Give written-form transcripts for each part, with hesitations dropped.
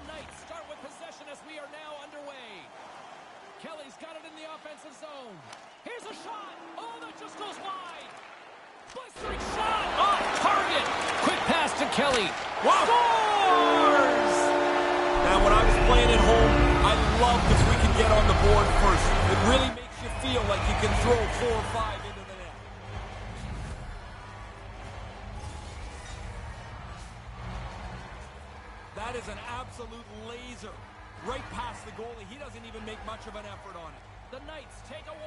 Knights start with possession as we are now underway. Kelly's got it in the offensive zone. Here's a shot. Oh, that just goes wide. Blistering shot. Off target. Quick pass to Kelly. Wow. Scores! Now, when I was playing at home, I loved if we can get on the board first. It really makes you feel like you can throw 4 or 5 into the net. That is an absolute laser. Right past the goalie. He doesn't even make much of an effort on it. The Knights take a 1-0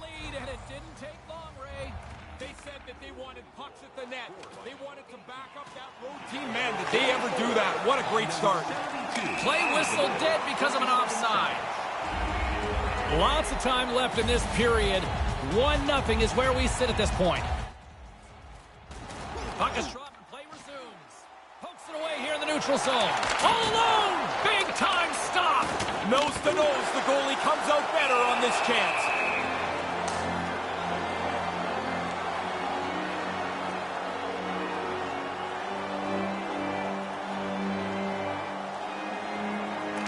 lead, and it didn't take long, Ray. They said that they wanted pucks at the net. They wanted to back up that road team. Man, did they ever do that? What a great start. Play whistle dead because of an offside. Lots of time left in this period. 1-0 is where we sit at this point. Puck is dropped and play resumes. Pokes it away here in the neutral zone. All alone! Big time stop! Nose to nose, the goalie comes out better on this chance.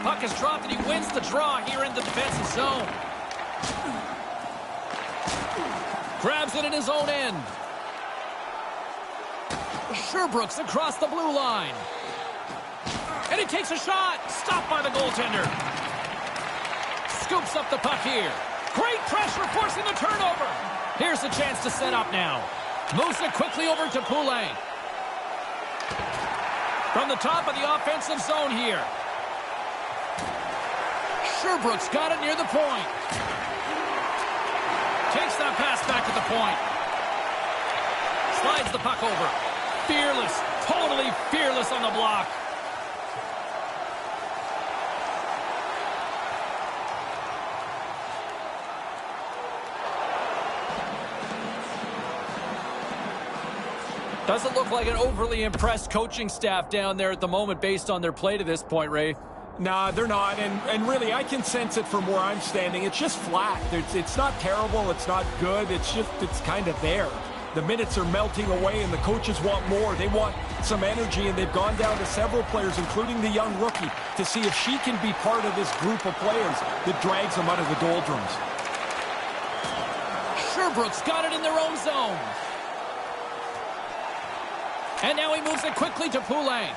Puck is dropped and he wins the draw here in the defensive zone. Grabs it in his own end. Sherbrooke's across the blue line. And he takes a shot. Stopped by the goaltender. Scoops up the puck here. Great pressure forcing the turnover. Here's a chance to set up now. Moves it quickly over to Poulet. From the top of the offensive zone here. Sherbrooke's got it near the point. Takes that pass back at the point. Slides the puck over. Fearless. Totally fearless on the block. Doesn't look like an overly impressed coaching staff down there at the moment based on their play to this point, Ray. Nah, they're not, and really, I can sense it from where I'm standing. It's just flat. It's not terrible. It's not good. It's kind of there. The minutes are melting away, and the coaches want more. They want some energy, and they've gone down to several players, including the young rookie, to see if she can be part of this group of players that drags them out of the doldrums. Sherbrooke's got it in their own zone. And now he moves it quickly to Poulet.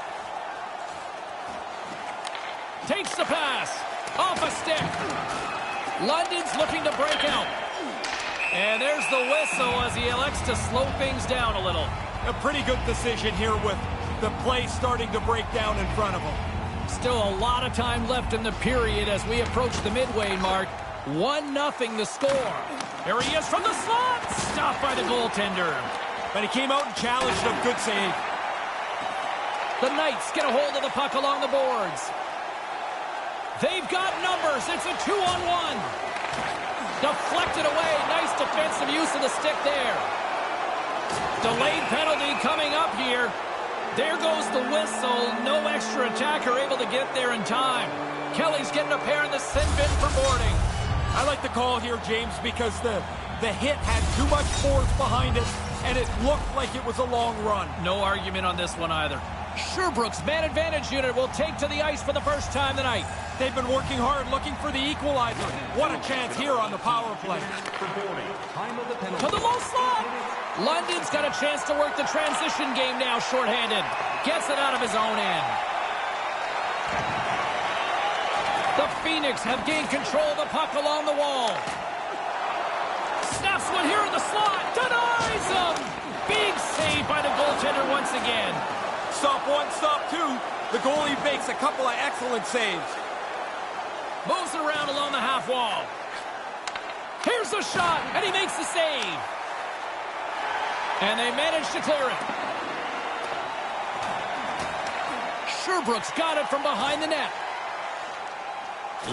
Takes the pass. Off a stick. London's looking to break out. And there's the whistle as he elects to slow things down a little. A pretty good decision here with the play starting to break down in front of him. Still a lot of time left in the period as we approach the midway mark. 1-0 the score. Here he is from the slot. Stopped by the goaltender. But he came out and challenged him. Good save. The Knights get a hold of the puck along the boards. They've got numbers. It's a 2-on-1. Deflected away. Nice defensive use of the stick there. Delayed penalty coming up here. There goes the whistle. No extra attacker able to get there in time. Kelly's getting a pair in the sin bin for boarding. I like the call here, James, because the hit had too much force behind it, and it looked like it was a long run. No argument on this one either. Sherbrooke's man advantage unit will take to the ice for the first time tonight. They've been working hard looking for the equalizer. What a chance here on the power play. To the low slot. London's got a chance to work the transition game now shorthanded. Gets it out of his own end. The Phoenix have gained control of the puck along the wall. Snaps one here in the slot. Denies him. Big save by the goaltender once again. Stop one, stop two. The goalie makes a couple of excellent saves. Moves it around along the half wall. Here's the shot, and he makes the save. And they manage to clear it. Sherbrooke's got it from behind the net.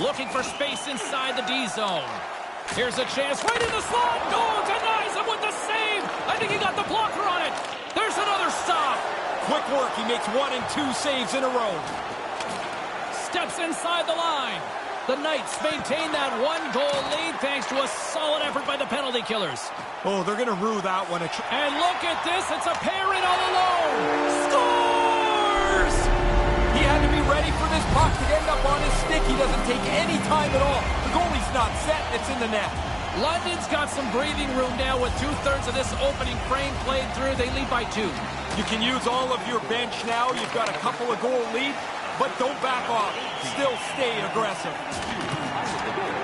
Looking for space inside the D zone. Here's a chance right in the slot. Oh, denies him with the save. I think he got the blocker on it. There's another stop. Quick work. He makes 1 and 2 saves in a row. Steps inside the line. The Knights maintain that 1-goal lead thanks to a solid effort by the penalty killers. Oh, they're going to rue that one. And look at this. It's a pair in all alone. Scores! He had to be ready for this puck to end up on his stick. He doesn't take any time at all. The goalie's not set. It's in the net. London's got some breathing room now with 2/3 of this opening frame played through. They lead by 2. You can use all of your bench now. You've got a couple of goal lead, but don't back off. Still stay aggressive.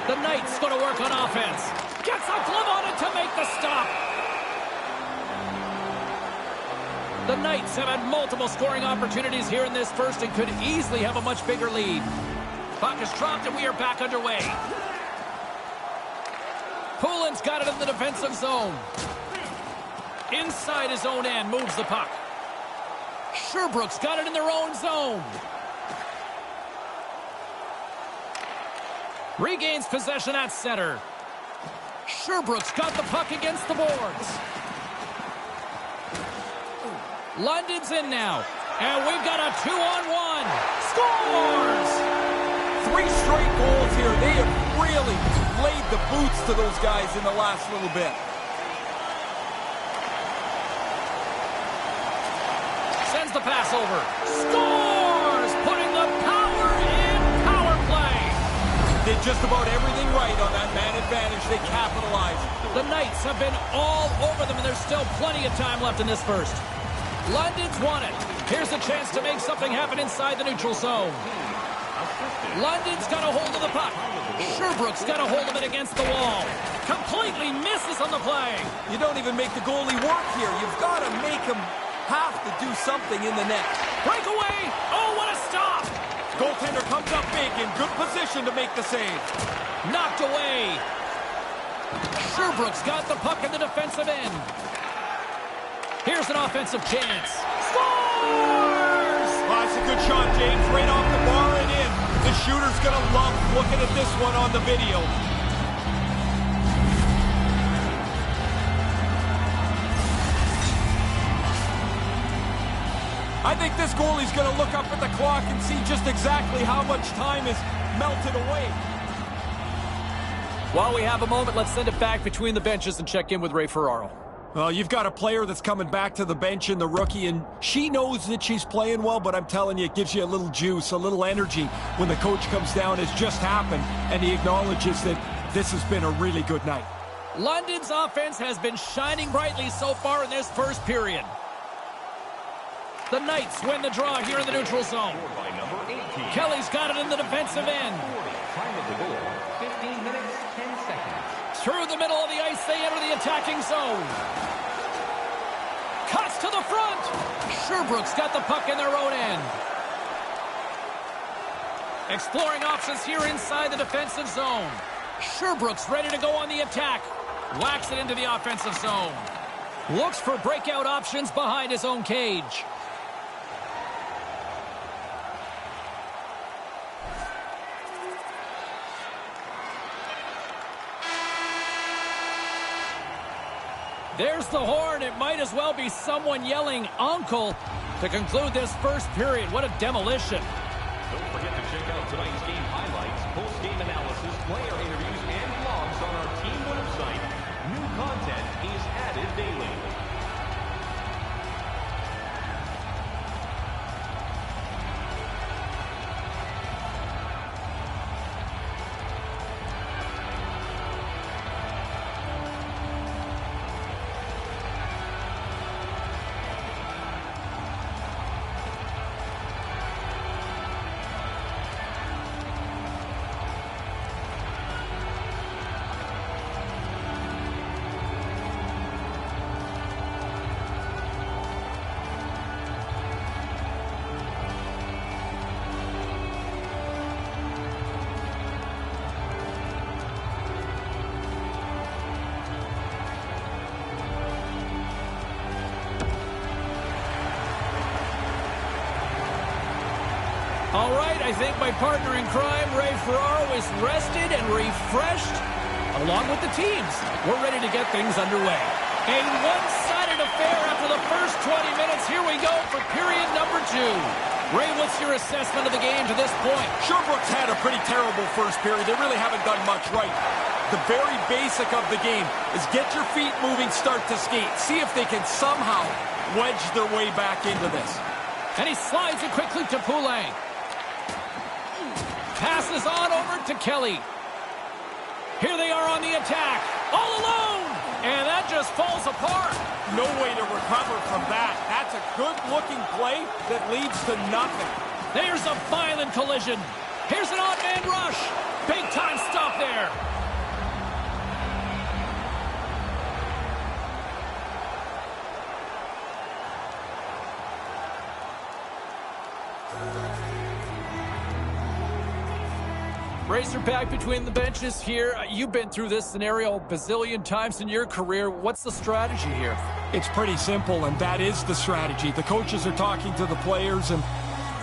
The Knights going to work on offense. Gets a glove on it to make the stop. The Knights have had multiple scoring opportunities here in this first and could easily have a much bigger lead. Puck is dropped and we are back underway. Poulin's got it in the defensive zone. Inside his own end, moves the puck. Sherbrooke's got it in their own zone. Regains possession at center. Sherbrooke's got the puck against the boards. London's in now. And we've got a 2-on-1. Scores! 3 straight goals here. They have really laid the boots to those guys in the last little bit. Sends the pass over. Scores! Putting the power in power play. Did just about everything right on that man advantage. They capitalized. The Knights have been all over them, and there's still plenty of time left in this first. London's won it. Here's a chance to make something happen inside the neutral zone. London's got a hold of the puck. Sherbrooke's got a hold of it against the wall. Completely misses on the play. You don't even make the goalie work here. You've got to make him have to do something in the net. Breakaway. Oh, what a stop. Goaltender comes up big, in good position to make the save. Knocked away. Sherbrooke's got the puck in the defensive end. Here's an offensive chance. Scores! Oh, that's a good shot, James. Right off the bar and in. The shooter's going to love looking at this one on the video. I think this goalie's going to look up at the clock and see just exactly how much time is melted away. While we have a moment, let's send it back between the benches and check in with Ray Ferraro. Well, you've got a player that's coming back to the bench in the rookie, and she knows that she's playing well, but I'm telling you, it gives you a little juice, a little energy when the coach comes down. It's just happened, and he acknowledges that this has been a really good night. London's offense has been shining brightly so far in this first period. The Knights win the draw here in the neutral zone. Kelly's got it in the defensive end. Time of the goal, 15 minutes, 10 seconds. Through the middle of the ice, they enter the attacking zone. Cuts to the front. Sherbrooke's got the puck in their own end. Exploring options here inside the defensive zone. Sherbrooke's ready to go on the attack. Whacks it into the offensive zone. Looks for breakout options behind his own cage. There's the horn. It might as well be someone yelling "Uncle" to conclude this first period. What a demolition. Don't forget to check out tonight's game highlights, post-game analysis, player interviews, and vlogs on our team website. New content is added daily. All right, I think my partner in crime, Ray Ferraro, is rested and refreshed, along with the teams. We're ready to get things underway. A one-sided affair after the first 20 minutes. Here we go for period number 2. Ray, what's your assessment of the game to this point? Sherbrooke's had a pretty terrible first period. They really haven't done much right. The very basic of the game is get your feet moving, start to skate. See if they can somehow wedge their way back into this. And he slides it quickly to Poulin. Passes on over to Kelly. Here they are on the attack. All alone. And that just falls apart. No way to recover from that. That's a good-looking play that leads to nothing. There's a violent collision. Here's an odd man rush. Big-time stop there. Razorback between the benches here. You've been through this scenario a bazillion times in your career. What's the strategy here? It's pretty simple, and that is the strategy. The coaches are talking to the players, and,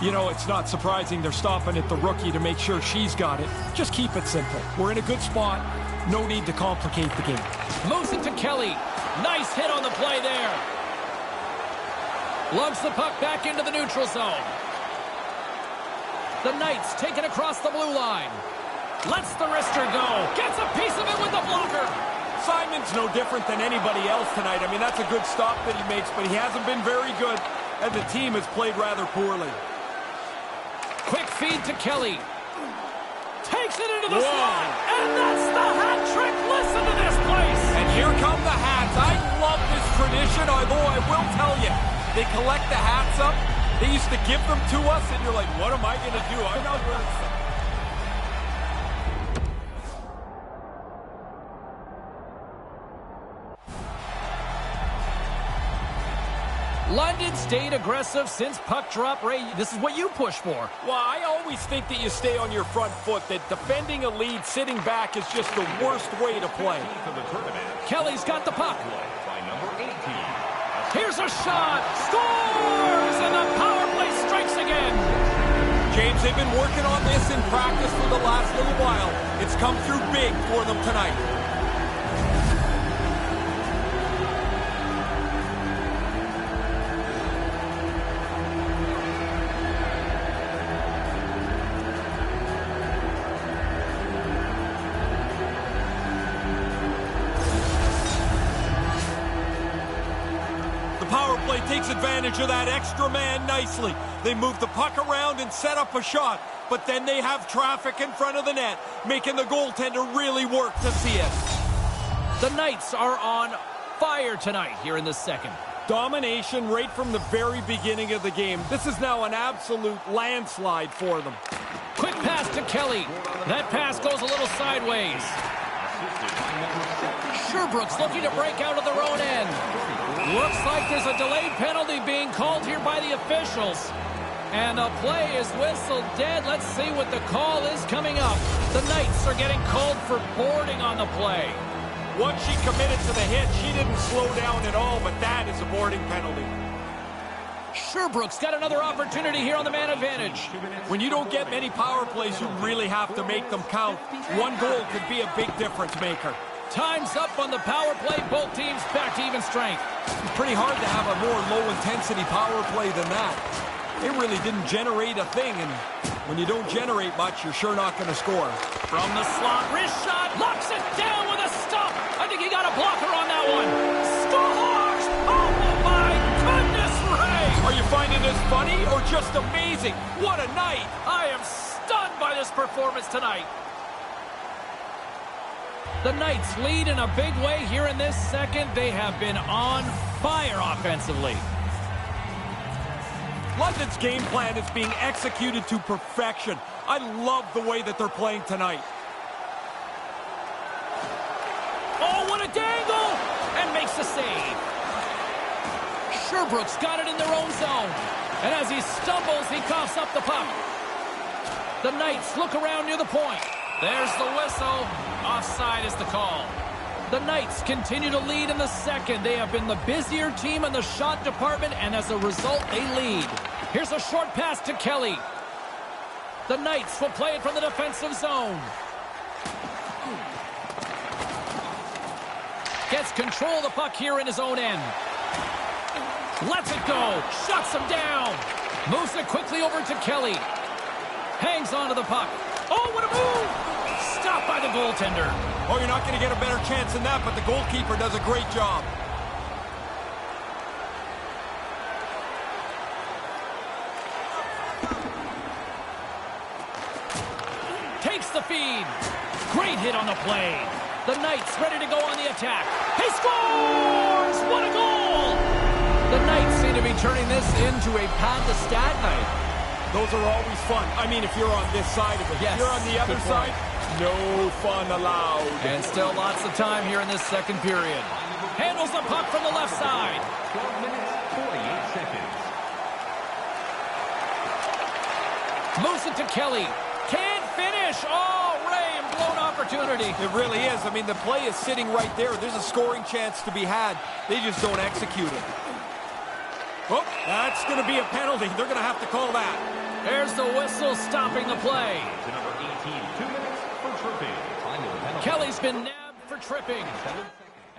you know, it's not surprising they're stopping at the rookie to make sure she's got it. Just keep it simple. We're in a good spot. No need to complicate the game. Moves it to Kelly. Nice hit on the play there. Lugs the puck back into the neutral zone. The Knights take it across the blue line. Lets the wrister go. Gets a piece of it with the blocker. Simon's no different than anybody else tonight. I mean, that's a good stop that he makes, but he hasn't been very good, and the team has played rather poorly. Quick feed to Kelly. Takes it into the slot, and that's the hat trick. Listen to this place. And here come the hats. I love this tradition, although I will tell you, they collect the hats up. They used to give them to us, and you're like, what am I going to do? I'm not going to... London stayed aggressive since puck drop. Ray, this is what you push for. Well, I always think that you stay on your front foot, that defending a lead, sitting back is just the worst way to play. Kelly's got the puck. Here's a shot. Scores! And the power play strikes again. James, they've been working on this in practice for the last little while. It's come through big for them tonight. Power play takes advantage of that extra man nicely. They move the puck around and set up a shot, but then they have traffic in front of the net, making the goaltender really work to see it. The Knights are on fire tonight here in the second. Domination right from the very beginning of the game. This is now an absolute landslide for them. Quick pass to Kelly. That pass goes a little sideways. Sherbrooke's looking to break out of their own end. Looks like there's a delayed penalty being called here by the officials. And the play is whistled dead. Let's see what the call is coming up. The Knights are getting called for boarding on the play. Once she committed to the hit, she didn't slow down at all, but that is a boarding penalty. Sherbrooke's got another opportunity here on the man advantage. When you don't get many power plays, you really have to make them count. One goal could be a big difference maker. Time's up on the power play. Both teams back to even strength. It's pretty hard to have a more low-intensity power play than that. It really didn't generate a thing, and when you don't generate much, you're sure not going to score. From the slot, wrist shot, locks it down with a stop. I think he got a blocker on that one. Scores! Oh, my goodness, Ray! Are you finding this funny or just amazing? What a night! I am stunned by this performance tonight. The Knights lead in a big way here in this second. They have been on fire offensively. London's game plan is being executed to perfection. I love the way that they're playing tonight. Oh, what a dangle! And makes the save. Sherbrooke's got it in their own zone. And as he stumbles, he coughs up the puck. The Knights look around near the point. There's the whistle. Offside is the call. The Knights continue to lead in the second. They have been the busier team in the shot department, and as a result, they lead. Here's a short pass to Kelly. The Knights will play it from the defensive zone. Gets control of the puck here in his own end. Lets it go. Shuts him down. Moves it quickly over to Kelly. Hangs onto the puck. Oh, what a move! Stopped by the goaltender. Oh, you're not going to get a better chance than that, but the goalkeeper does a great job. Makes the feed. Great hit on the play. The Knights ready to go on the attack. He scores! What a goal! The Knights seem to be turning this into a pound-the-stat night. Those are always fun. I mean, if you're on this side of it. Yes, if you're on the other side, no fun allowed. And still lots of time here in this second period. Handles the puck from the left side. 12 minutes, 48 seconds. Moves it to Kelly. Can't finish. Oh, Ray, blown opportunity. It really is. I mean, the play is sitting right there. There's a scoring chance to be had. They just don't execute it. Oh, that's going to be a penalty. They're going to have to call that. There's the whistle stopping the play. To number 18, 2 minutes for tripping. Time of the penalty. Kelly's been nabbed for tripping.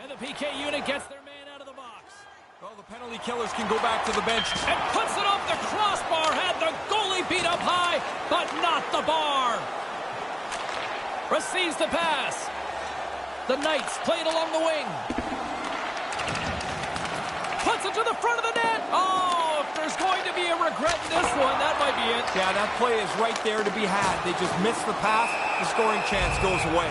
And the PK unit gets their man out of the box. Well, the penalty killers can go back to the bench. And puts it off the crossbar. Had the goalie beat up high, but not the bar. Receives the pass. The Knights play it along the wing. Puts it to the front of the net. Oh, if there's going to be a regret in this one, that might be it. Yeah, that play is right there to be had. They just missed the pass. The scoring chance goes away.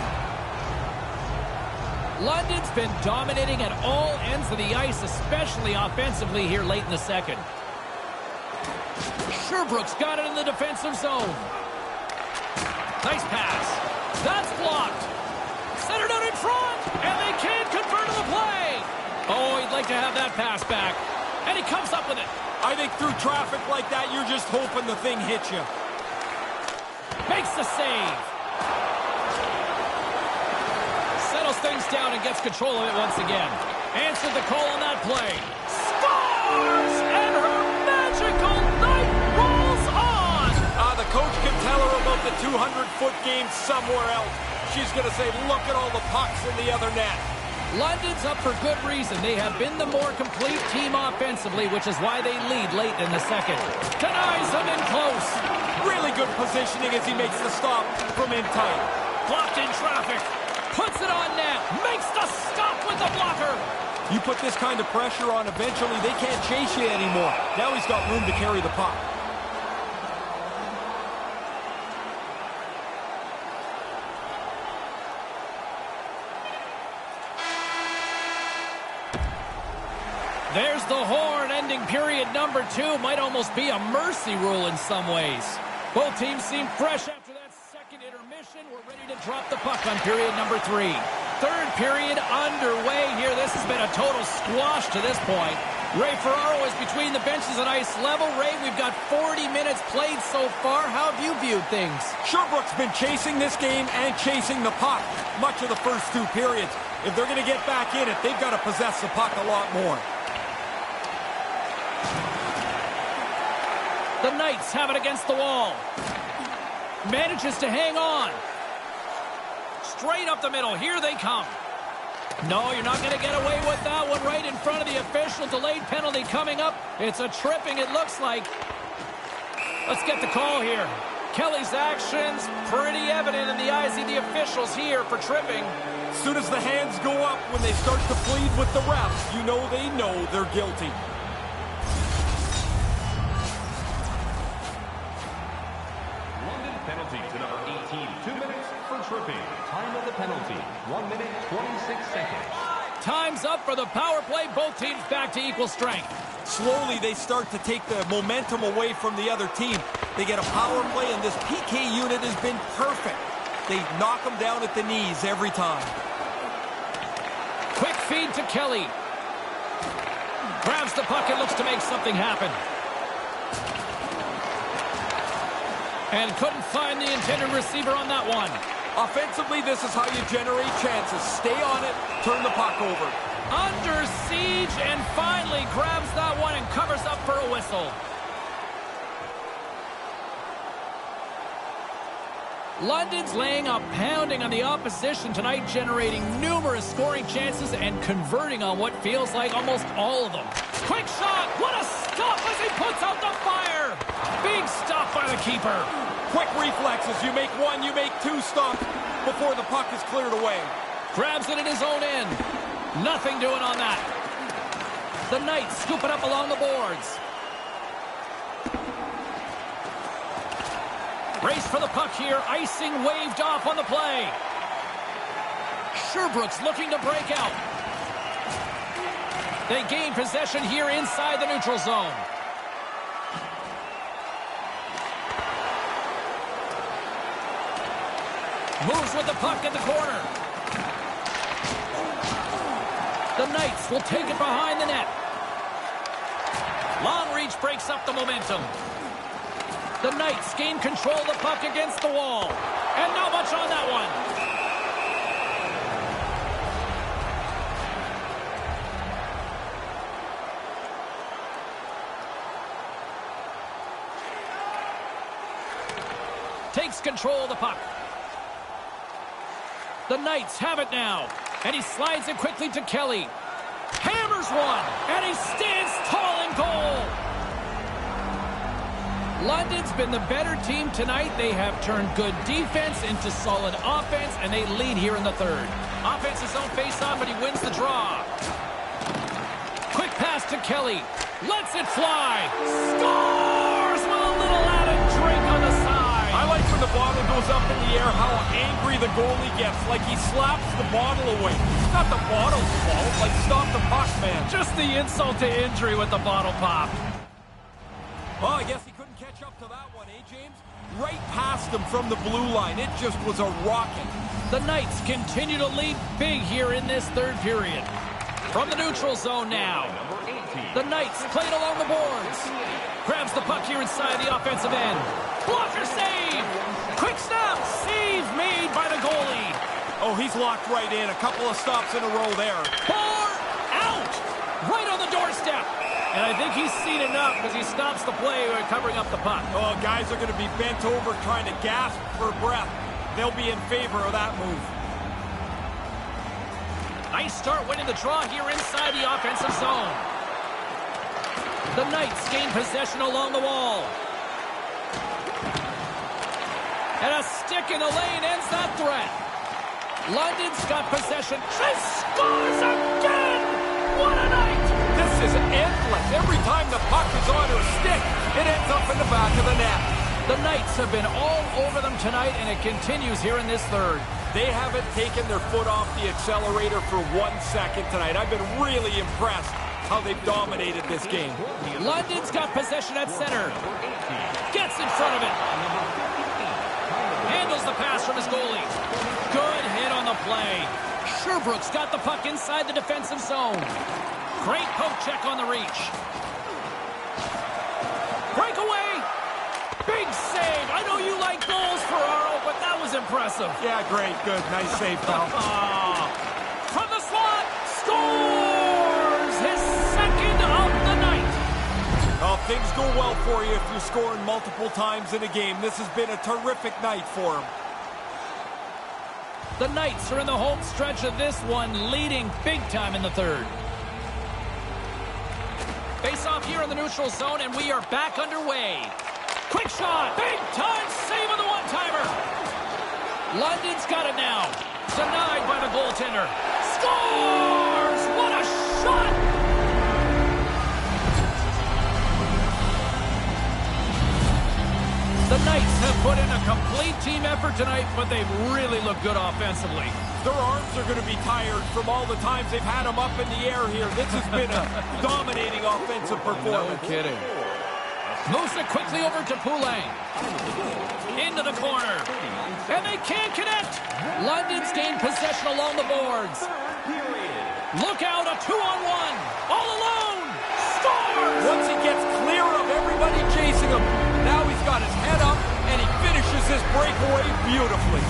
London's been dominating at all ends of the ice, especially offensively here late in the second. Sherbrooke's got it in the defensive zone. Nice pass. That's blocked. Centered out in front, and they can't convert to the play. Oh, he'd like to have that pass back. And he comes up with it. I think through traffic like that, you're just hoping the thing hits you. Makes the save. Settles things down and gets control of it once again. Answered the call on that play. Scores! And her magical night rolls on! The coach can tell her about the 200-foot game somewhere else. She's going to say, look at all the pucks in the other net. London's up for good reason. They have been the more complete team offensively, which is why they lead late in the second. Denies them in close. Really good positioning as he makes the stop from in tight. Blocked in traffic. Puts it on net. Makes the stop with the blocker. You put this kind of pressure on, eventually they can't chase you anymore. Now he's got room to carry the puck. There's the horn, ending period number 2. Might almost be a mercy rule in some ways. Both teams seem fresh after that second intermission. We're ready to drop the puck on period number 3. Third period underway here. This has been a total squash to this point. Ray Ferraro is between the benches at ice level. Ray, we've got 40 minutes played so far. How have you viewed things? Sherbrooke's been chasing this game and chasing the puck much of the first 2 periods. If they're going to get back in it, they've got to possess the puck a lot more. The Knights have it against the wall. Manages to hang on. Straight up the middle. Here they come. No, you're not going to get away with that one right in front of the official. Delayed penalty coming up. It's a tripping, it looks like. Let's get the call here. Kelly's actions pretty evident in the eyes of the officials here for tripping. As soon as the hands go up when they start to plead with the refs, you know they know they're guilty. Penalty to number 18. 2 minutes for tripping. Time of the penalty. 1 minute, 26 seconds. Time's up for the power play. Both teams back to equal strength. Slowly, they start to take the momentum away from the other team. They get a power play, and this PK unit has been perfect. They knock them down at the knees every time. Quick feed to Kelly. Grabs the puck and looks to make something happen. And couldn't find the intended receiver on that one. Offensively, this is how you generate chances. Stay on it, turn the puck over. Under siege, and finally grabs that one and covers up for a whistle. London's laying a pounding on the opposition tonight, generating numerous scoring chances and converting on what feels like almost all of them. Quick shot! What a stop as he puts out the fire! Big stop by the keeper. Quick reflexes. You make one, you make 2 stops before the puck is cleared away. Grabs it in his own end. Nothing doing on that. The Knights scoop it up along the boards. Race for the puck here. Icing waved off on the play. Sherbrooke's looking to break out. They gain possession here inside the neutral zone. Moves with the puck in the corner. The Knights will take it behind the net. Long reach breaks up the momentum. The Knights gain control of the puck against the wall. And not much on that one. Takes control of the puck. The Knights have it now. And he slides it quickly to Kelly. Hammers one. And he stands tall in goal. London's been the better team tonight. They have turned good defense into solid offense, and they lead here in the third. Offense his own face-off, but he wins the draw. Quick pass to Kelly. Lets it fly. Scores with a little added drink on the side. I like when the bottle goes up in the air, how angry the goalie gets, like he slaps the bottle away. It's not the bottle's fault. Like, stop the puck, man. Just the insult to injury with the bottle pop. Well, I guess he couldn't catch up to that one, eh, James? Right past him from the blue line. It just was a rocket. The Knights continue to lead big here in this third period. From the neutral zone now. The Knights played along the boards. Grabs the puck here inside the offensive end. Blocker save! Quick snap! Save made by the goalie. Oh, he's locked right in. A couple of stops in a row there. Far out! Right on the doorstep. And I think he's seen enough because he stops the play by covering up the puck. Oh, guys are going to be bent over trying to gasp for breath. They'll be in favor of that move. Nice start winning the draw here inside the offensive zone. The Knights gain possession along the wall. And a stick in the lane ends that threat. London's got possession. She scores again! What a night! This is endless. Every time the puck is on her stick, it ends up in the back of the net. The Knights have been all over them tonight, and it continues here in this third. They haven't taken their foot off the accelerator for 1 second tonight. I've been really impressed how they've dominated this game. London's got possession at center. Gets in front of it. Handles the pass from his goalie. Good hit on the play. Sherbrooke's got the puck inside the defensive zone. Great poke check on the reach. Breakaway. Big save. I know you like goals, Ferraro, but that was impressive. Yeah, great. Good. Nice save, pal. From the slot. Scores his second of the night. Well, things go well for you if you're scoring multiple times in a game. This has been a terrific night for him. The Knights are in the home stretch of this one, leading big time in the third. Face off here in the neutral zone, and we are back underway. Quick shot, big time save on the one-timer. London's got it now. Denied by the goaltender. Scores! What a shot! The Knights have put in a complete team effort tonight, but they've really looked good offensively. Their arms are going to be tired from all the times they've had them up in the air here. This has been a dominating offensive performance. No kidding. Moves it quickly over to Poulet. Into the corner. And they can't connect. London's gained possession along the boards. Look out, a 2-on-1. All alone. Scores! Once he gets clear of everybody chasing him, now he's got his head up, and he finishes his breakaway beautifully.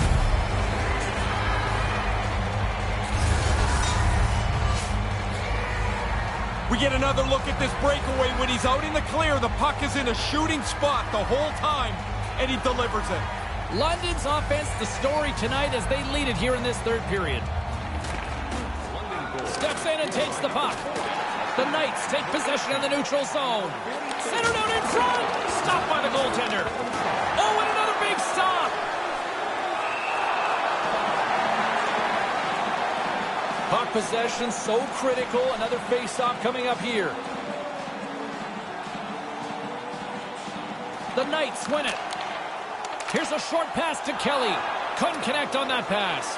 We get another look at this breakaway. When he's out in the clear, the puck is in a shooting spot the whole time, and he delivers it. London's offense, the story tonight as they lead it here in this third period. Steps in and takes the puck. The Knights take possession in the neutral zone. Centered out in front. Stopped by the goaltender. Oh, and another big stop. Puck possession so critical. Another face-off coming up here. The Knights win it. Here's a short pass to Kelly. Couldn't connect on that pass.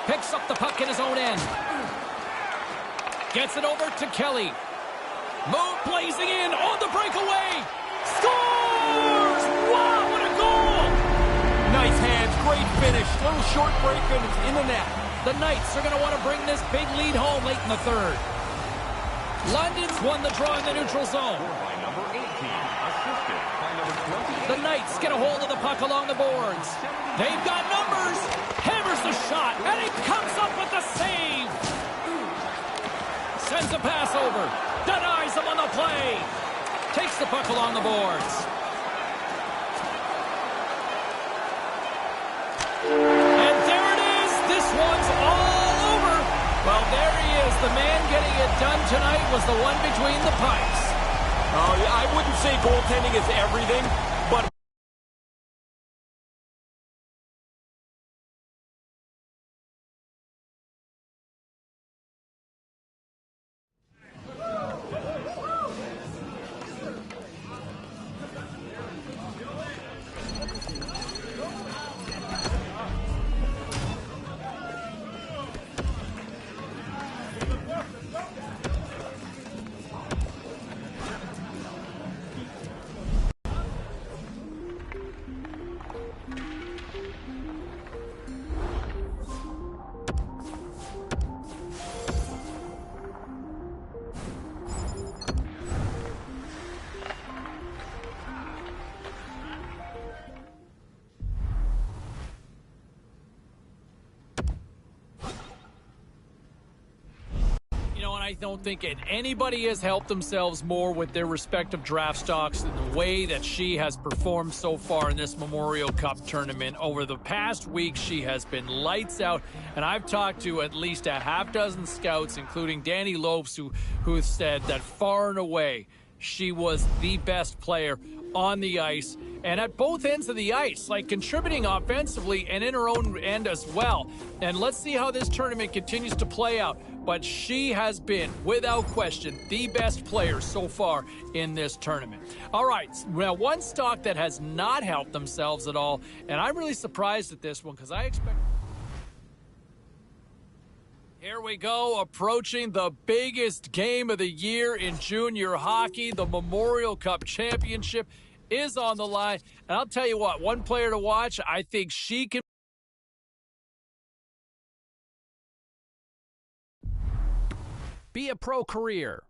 Picks up the puck in his own end. Gets it over to Kelly. Move blazing in on the breakaway. Scores! Wow, what a goal! Nice hands, great finish. Little short break and it's in the net. The Knights are going to want to bring this big lead home late in the third. London's won the draw in the neutral zone. By number 18, assisted by number 28. The Knights get a hold of the puck along the boards. They've got numbers. Hammers the shot, and he comes up with the save. Sends a pass over. Denies him on the play. Takes the puck along the boards. And there it is. This one's all over. Well, there he is. The man getting it done tonight was the one between the pipes. Oh, yeah, I wouldn't say goaltending is everything, but I don't think anybody has helped themselves more with their respective draft stocks than the way that she has performed so far in this Memorial Cup tournament. Over the past week, she has been lights out, and I've talked to at least a half dozen scouts, including Danny Lopes, who said that far and away she was the best player on the ice and at both ends of the ice, like contributing offensively and in her own end as well. And let's see how this tournament continues to play out. But she has been, without question, the best player so far in this tournament. All right, well, one stock that has not helped themselves at all, and I'm really surprised at this one because I expect... Here we go, approaching the biggest game of the year in junior hockey. The Memorial Cup Championship is on the line. And I'll tell you what, one player to watch, I think she can be a pro career.